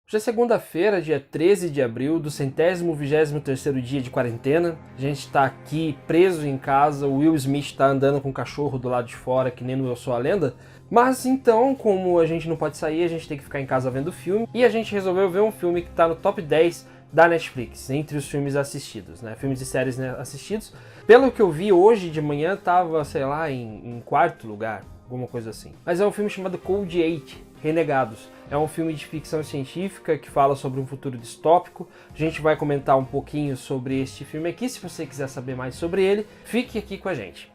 Hoje é segunda-feira, dia 13 de abril, do 123º dia de quarentena. A gente está aqui preso em casa, o Will Smith está andando com o cachorro do lado de fora, que nem no Eu Sou a Lenda. Mas então, como a gente não pode sair, a gente tem que ficar em casa vendo filme. E a gente resolveu ver um filme que está no top 10 da Netflix, entre os filmes assistidos, né? Filmes e séries assistidos. Pelo que eu vi hoje de manhã, tava, sei lá, em quarto lugar, alguma coisa assim. Mas é um filme chamado Code 8, Renegados. É um filme de ficção científica que fala sobre um futuro distópico. A gente vai comentar um pouquinho sobre este filme aqui. Se você quiser saber mais sobre ele, fique aqui com a gente.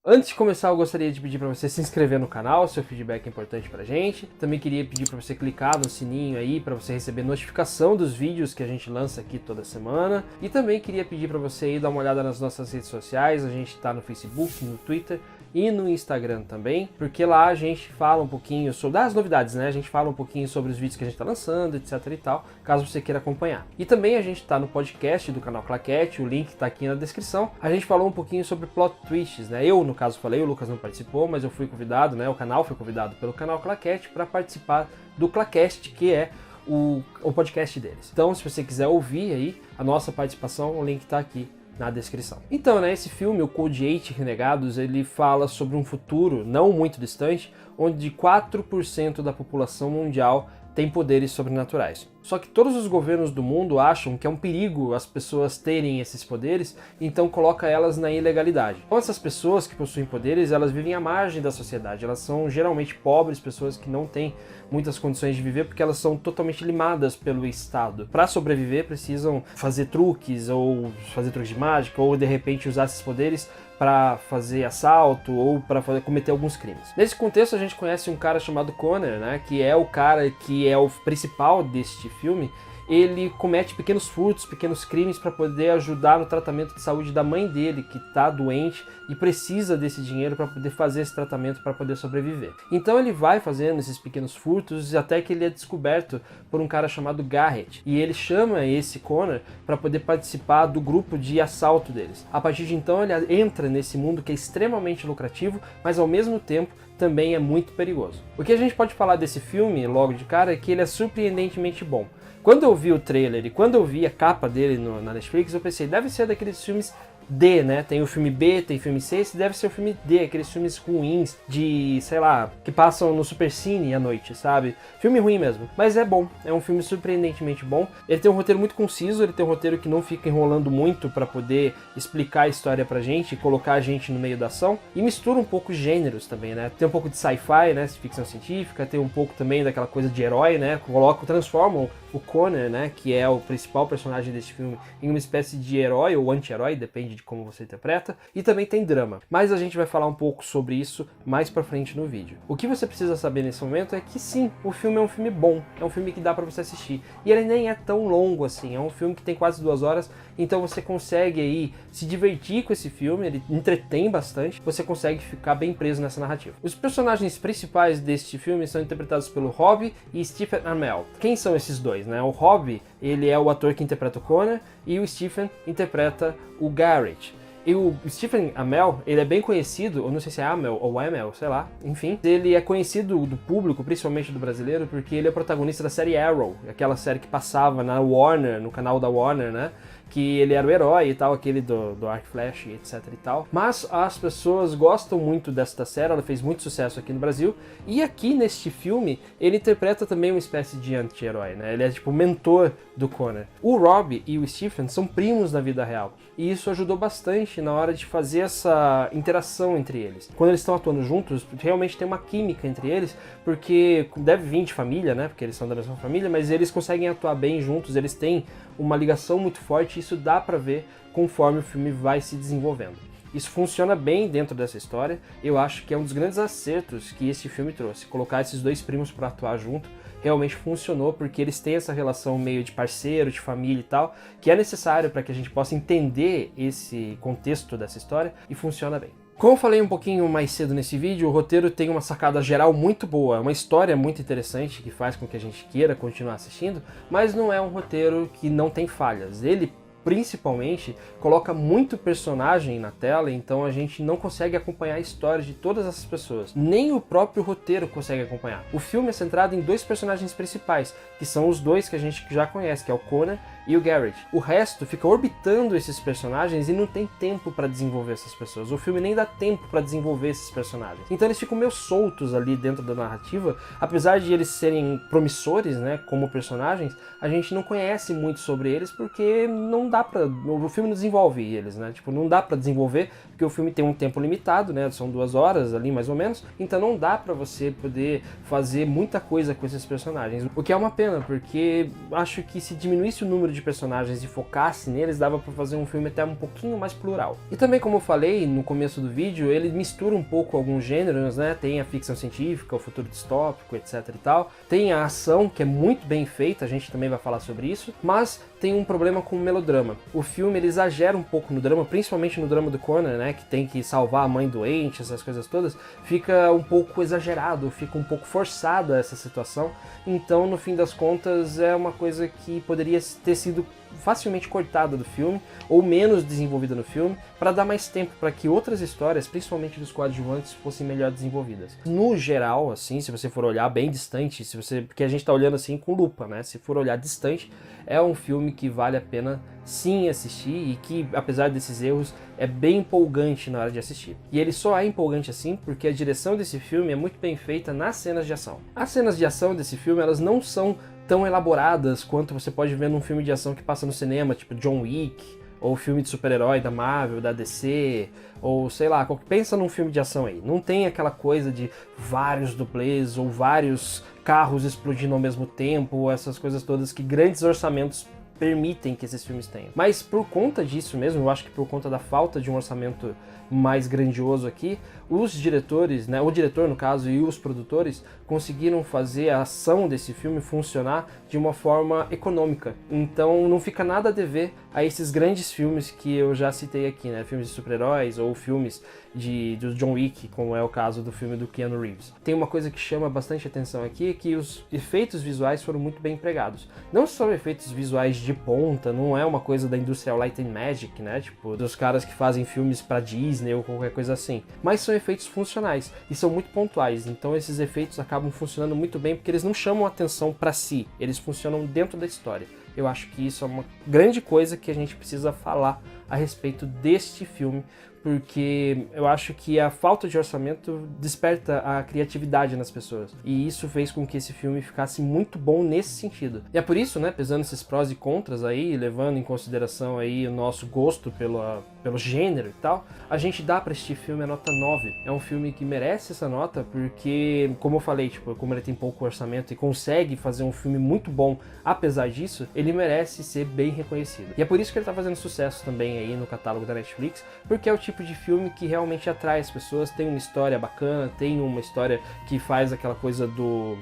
Antes de começar, eu gostaria de pedir para você se inscrever no canal, seu feedback é importante pra gente. Também queria pedir para você clicar no sininho aí para você receber notificação dos vídeos que a gente lança aqui toda semana. E também queria pedir para você ir dar uma olhada nas nossas redes sociais, a gente está no Facebook, no Twitter e no Instagram também, porque lá a gente fala um pouquinho sobre as novidades, né? A gente fala um pouquinho sobre os vídeos que a gente está lançando, etc e tal, caso você queira acompanhar. E também a gente está no podcast do canal Claquete, o link está aqui na descrição. A gente falou um pouquinho sobre plot twists, né? Eu, no caso, falei, o Lucas não participou, mas eu fui convidado, né? O canal foi convidado pelo canal Claquete para participar do Clacast, que é o podcast deles. Então, se você quiser ouvir aí a nossa participação, o link está aqui na descrição. Então, né, esse filme, o Code 8 Renegados, ele fala sobre um futuro não muito distante, onde 4% da população mundial tem poderes sobrenaturais. Só que todos os governos do mundo acham que é um perigo as pessoas terem esses poderes, então coloca elas na ilegalidade. Então essas pessoas que possuem poderes, elas vivem à margem da sociedade, elas são geralmente pobres, pessoas que não têm muitas condições de viver porque elas são totalmente limadas pelo Estado. Para sobreviver precisam fazer truques, ou fazer truques de mágica, ou de repente usar esses poderes para fazer assalto ou para cometer alguns crimes. Nesse contexto a gente conhece um cara chamado Connor, né, que é o cara que é o principal deste filme. Ele comete pequenos furtos, pequenos crimes para poder ajudar no tratamento de saúde da mãe dele, que está doente e precisa desse dinheiro para poder fazer esse tratamento para poder sobreviver. Então ele vai fazendo esses pequenos furtos até que ele é descoberto por um cara chamado Garrett. E ele chama esse Connor para poder participar do grupo de assalto deles. A partir de então ele entra nesse mundo que é extremamente lucrativo, mas ao mesmo tempo também é muito perigoso. O que a gente pode falar desse filme logo de cara é que ele é surpreendentemente bom. Quando eu vi o trailer e quando eu vi a capa dele na Netflix, eu pensei, deve ser daqueles filmes D, né? Tem o filme B, tem o filme C, esse deve ser o filme D, aqueles filmes ruins de, sei lá, que passam no Supercine à noite, sabe? Filme ruim mesmo, mas é bom, é um filme surpreendentemente bom. Ele tem um roteiro muito conciso, ele tem um roteiro que não fica enrolando muito pra poder explicar a história pra gente e colocar a gente no meio da ação, e mistura um pouco gêneros também, né? Tem um pouco de sci-fi, né? Ficção científica, tem um pouco também daquela coisa de herói, né? Transformam o Connor, né, que é o principal personagem desse filme, em uma espécie de herói ou anti-herói, depende de como você interpreta, e também tem drama. Mas a gente vai falar um pouco sobre isso mais pra frente no vídeo. O que você precisa saber nesse momento é que sim, o filme é um filme bom, é um filme que dá pra você assistir. E ele nem é tão longo assim, é um filme que tem quase 2 horas, então você consegue aí se divertir com esse filme, ele entretém bastante, você consegue ficar bem preso nessa narrativa. Os personagens principais deste filme são interpretados pelo Robbie e Stephen Amell. Quem são esses dois, né? O Robbie, ele é o ator que interpreta o Connor, e o Stephen interpreta o Garrett. E o Stephen Amell, ele é bem conhecido, eu não sei se é Amell ou Amell, sei lá, enfim. Ele é conhecido do público, principalmente do brasileiro, porque ele é protagonista da série Arrow, aquela série que passava na Warner, no canal da Warner, né? Que ele era o herói e tal, aquele do Arc Flash, etc e tal. Mas as pessoas gostam muito desta série, ela fez muito sucesso aqui no Brasil. E aqui neste filme, ele interpreta também uma espécie de anti-herói, né? Ele é tipo o mentor do Connor. O Robbie e o Stephen são primos na vida real. E isso ajudou bastante na hora de fazer essa interação entre eles. Quando eles estão atuando juntos, realmente tem uma química entre eles, porque deve vir de família, né? Porque eles são da mesma família, mas eles conseguem atuar bem juntos, eles têm uma ligação muito forte, e isso dá pra ver conforme o filme vai se desenvolvendo. Isso funciona bem dentro dessa história, eu acho que é um dos grandes acertos que esse filme trouxe. Colocar esses dois primos pra atuar junto realmente funcionou, porque eles têm essa relação meio de parceiro, de família e tal, que é necessário para que a gente possa entender esse contexto dessa história, e funciona bem. Como eu falei um pouquinho mais cedo nesse vídeo, o roteiro tem uma sacada geral muito boa, uma história muito interessante que faz com que a gente queira continuar assistindo, mas não é um roteiro que não tem falhas. Ele principalmente, coloca muito personagem na tela, então a gente não consegue acompanhar a história de todas essas pessoas. Nem o próprio roteiro consegue acompanhar. O filme é centrado em dois personagens principais, que são os dois que a gente já conhece, que é o Connor e o Garrett. O resto fica orbitando esses personagens e não tem tempo para desenvolver essas pessoas. O filme nem dá tempo para desenvolver esses personagens. Então eles ficam meio soltos ali dentro da narrativa, apesar de eles serem promissores, né, como personagens, a gente não conhece muito sobre eles porque não dá pra... o filme não desenvolve eles, né? Tipo, não dá pra desenvolver porque o filme tem um tempo limitado, né? São 2 horas ali, mais ou menos. Então não dá pra você poder fazer muita coisa com esses personagens. O que é uma pena, porque acho que se diminuísse o número de personagens e focasse neles, dava pra fazer um filme até um pouquinho mais plural. E também, como eu falei no começo do vídeo, ele mistura um pouco alguns gêneros, né? Tem a ficção científica, o futuro distópico, etc e tal. Tem a ação, que é muito bem feita, a gente também vai falar sobre isso, mas tem um problema com o melodrama. O filme ele exagera um pouco no drama, principalmente no drama do Connor, né, que tem que salvar a mãe doente, essas coisas todas, fica um pouco exagerado, fica um pouco forçada essa situação, então no fim das contas é uma coisa que poderia ter sido facilmente cortada do filme, ou menos desenvolvida no filme, para dar mais tempo para que outras histórias, principalmente dos coadjuvantes, fossem melhor desenvolvidas. No geral, assim, se você for olhar bem distante, porque a gente tá olhando assim com lupa, né? Se for olhar distante, é um filme que vale a pena sim assistir e que, apesar desses erros, é bem empolgante na hora de assistir. E ele só é empolgante assim porque a direção desse filme é muito bem feita nas cenas de ação. As cenas de ação desse filme, elas não são tão elaboradas quanto você pode ver num filme de ação que passa no cinema, tipo John Wick, ou filme de super-herói da Marvel, da DC, ou sei lá, pensa num filme de ação aí. Não tem aquela coisa de vários dublês ou vários carros explodindo ao mesmo tempo, essas coisas todas que grandes orçamentos permitem que esses filmes tenham. Mas por conta disso mesmo, eu acho que por conta da falta de um orçamento mais grandioso aqui, os diretores, né, o diretor no caso e os produtores conseguiram fazer a ação desse filme funcionar de uma forma econômica. Então não fica nada a dever a esses grandes filmes que eu já citei aqui, né, filmes de super-heróis ou filmes do John Wick, como é o caso do filme do Keanu Reeves. Tem uma coisa que chama bastante atenção aqui, que os efeitos visuais foram muito bem empregados. Não são efeitos visuais de ponta, não é uma coisa da Industrial Light and Magic, né, tipo, dos caras que fazem filmes pra Disney ou qualquer coisa assim, mas são efeitos funcionais e são muito pontuais, então esses efeitos acabam funcionando muito bem porque eles não chamam atenção pra si, eles funcionam dentro da história. Eu acho que isso é uma grande coisa que a gente precisa falar a respeito deste filme, porque eu acho que a falta de orçamento desperta a criatividade nas pessoas. E isso fez com que esse filme ficasse muito bom nesse sentido. E é por isso, né, pesando esses prós e contras aí, levando em consideração aí o nosso gosto pelo gênero e tal, a gente dá pra este filme a nota 9. É um filme que merece essa nota porque, como eu falei, tipo, como ele tem pouco orçamento e consegue fazer um filme muito bom, apesar disso, ele merece ser bem reconhecido. E é por isso que ele tá fazendo sucesso também aí no catálogo da Netflix, porque é o tipo de filme que realmente atrai as pessoas, tem uma história bacana, tem uma história que faz aquela coisa do...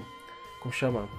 como chama?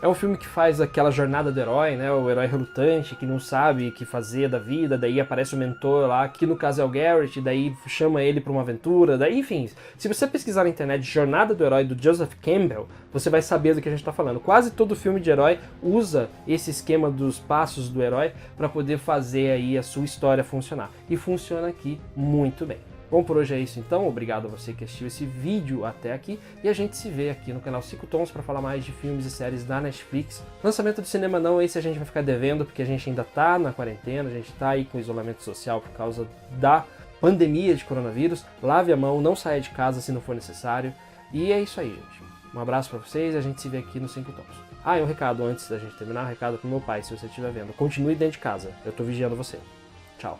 É um filme que faz aquela jornada do herói, né? O herói relutante, que não sabe o que fazer da vida, daí aparece o mentor lá, que no caso é o Garrett, daí chama ele pra uma aventura, daí, enfim. Se você pesquisar na internet Jornada do Herói, do Joseph Campbell, você vai saber do que a gente tá falando. Quase todo filme de herói usa esse esquema dos passos do herói para poder fazer aí a sua história funcionar. E funciona aqui muito bem. Bom, por hoje é isso então, obrigado a você que assistiu esse vídeo até aqui, e a gente se vê aqui no canal 5 Tons para falar mais de filmes e séries da Netflix. Lançamento do cinema não, esse a gente vai ficar devendo, porque a gente ainda tá na quarentena, a gente tá aí com isolamento social por causa da pandemia de coronavírus. Lave a mão, não saia de casa se não for necessário, e é isso aí, gente. Um abraço para vocês e a gente se vê aqui no 5 Tons. Ah, e um recado antes da gente terminar, um recado pro meu pai, se você estiver vendo. Continue dentro de casa, eu tô vigiando você. Tchau.